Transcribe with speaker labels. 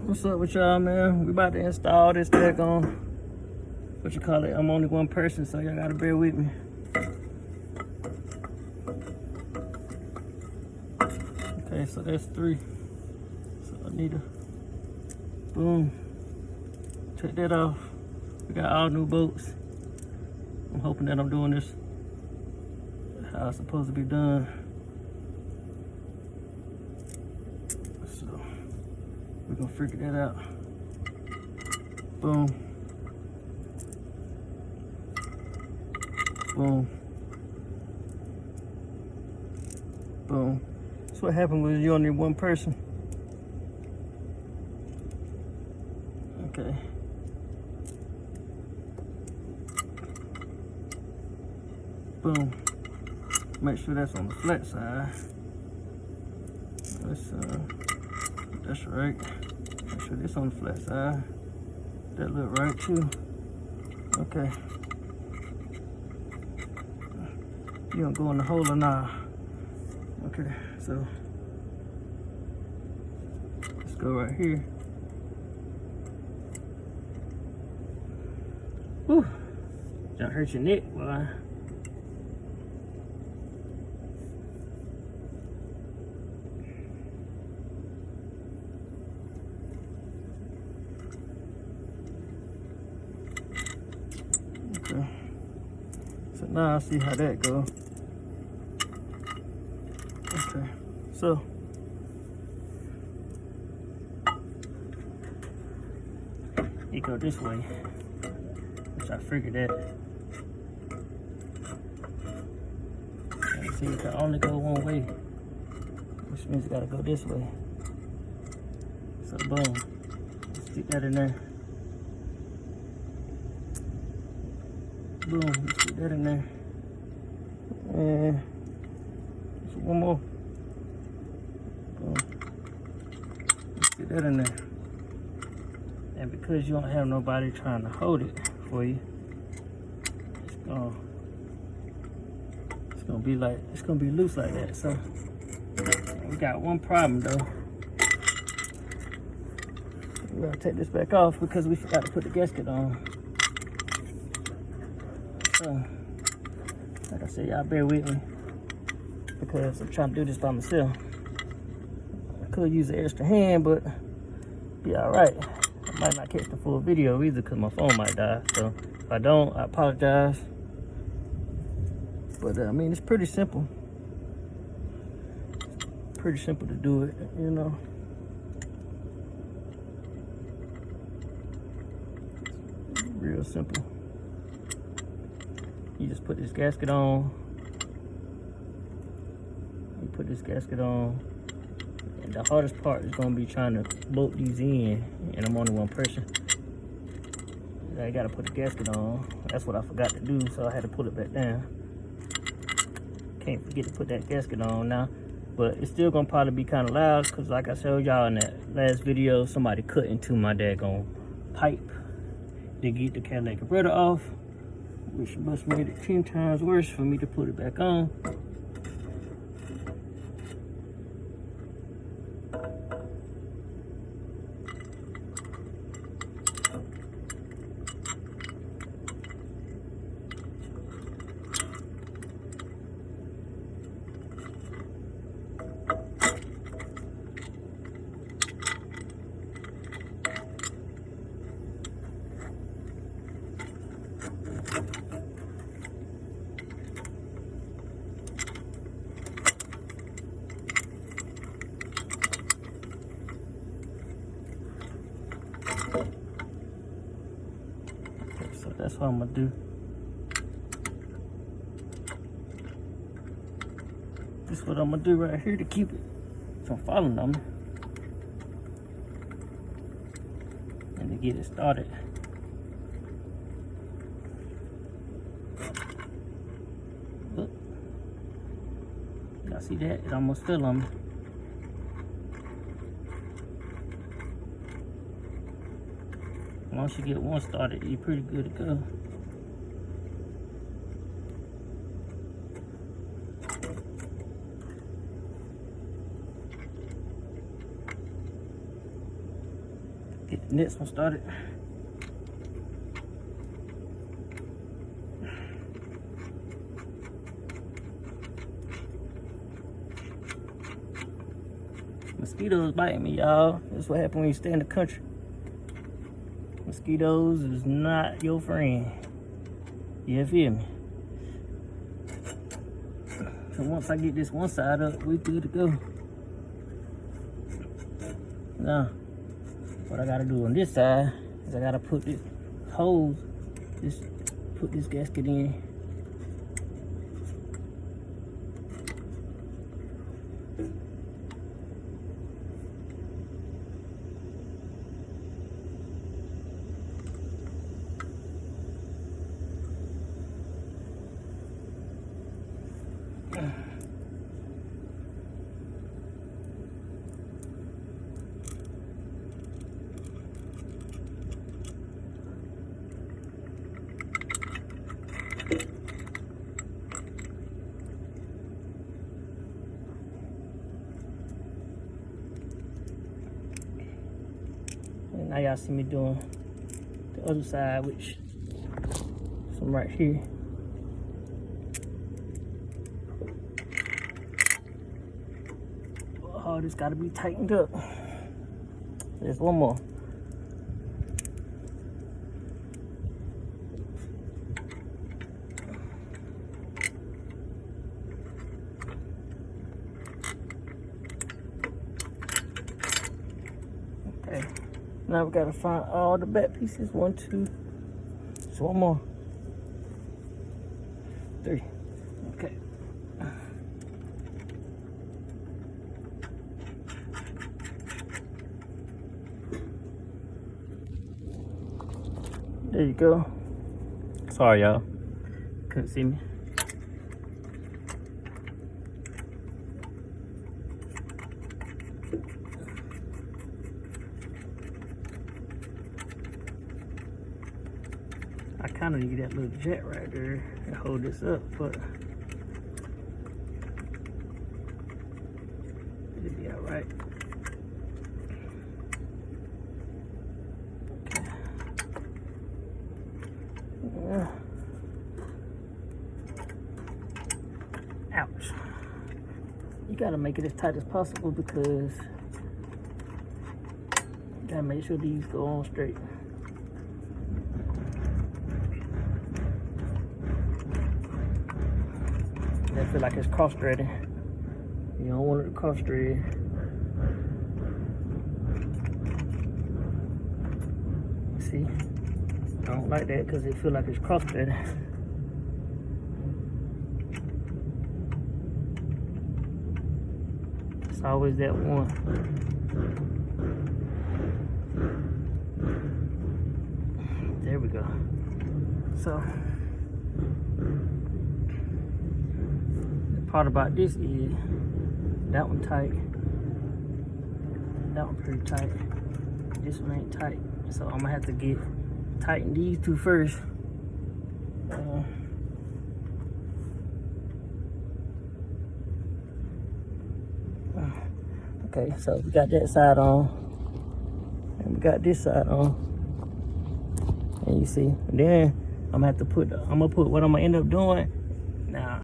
Speaker 1: What's up with y'all, man? We about to install this deck on, what you call it? I'm only one person, so y'all gotta bear with me. Okay, so that's 3. So I need to, boom, take that off. We got all new bolts. I'm hoping that I'm doing this how it's supposed to be done. So we're gonna figure that out. Boom. Boom. Boom. That's what happened when you only one person. Okay. Boom. Make sure that's on the flat side. That's right. Make sure this on the flat side. That look right too. Okay. You don't go in the hole or not. Okay, so let's go right here. Whew. Don't hurt your neck, boy. Okay. So now I see how that goes. Okay, so it go this way, which I figured that. And see, it can only go one way, which means it gotta go this way. So boom, stick that in there. Boom, stick that in there. And one more. Boom. Get that in there. And because you don't have nobody trying to hold it for you, it's gonna be loose like that. So we got one problem though. We gotta take this back off because we forgot to put the gasket on. So like I said, y'all bear with me, because I'm trying to do this by myself. I could use an extra hand, but be all right. I might not catch the full video either because my phone might die. So if I don't, I apologize. But I mean, it's pretty simple. Pretty simple to do it, you know. Real simple. You just put this gasket on. Put this gasket on, and the hardest part is going to be trying to bolt these in, and I'm only one person. I got to put the gasket on. That's what I forgot to do, so I had to pull it back down. Can't forget to put that gasket on now, but it's still going to probably be kind of loud because like I showed y'all in that last video, somebody cut into my daggone pipe to get the catalytic converter off, which must have made it 10 times worse for me to put it back on. So that's what I'm gonna do. This is what I'm gonna do right here to keep it from falling on me and to get it started. Look, y'all see that? It almost fell on me. Once you get one started, you're pretty good to go. Get the next one started. Mosquitoes biting me, y'all. That's what happens when you stay in the country. Mosquitoes is not your friend. You feel me? So once I get this one side up, we good to go. Now, what I gotta do on this side is I gotta put this hose, put this gasket in. And now y'all see me doing the other side, which some right here. Oh, this gotta be tightened up. There's one more. Okay. Now we gotta find all the back pieces. 1, 2. Just one more. 3. Okay. There you go. Sorry, y'all. Couldn't see me. I kind of need that little jet right there to hold this up, but it'll be all right. Ouch. You gotta make it as tight as possible because you gotta make sure these go on straight. I feel like it's cross-threading. You don't want it to cross-thread. See? I don't like that because it feels like it's cross-threading. It's always that one. There we go. So, the part about this is that one tight, that one pretty tight, this one ain't tight. So I'm gonna have to tighten these two first. Okay, so we got that side on, and we got this side on, and you see. And then I'm gonna put what I'm gonna end up doing now.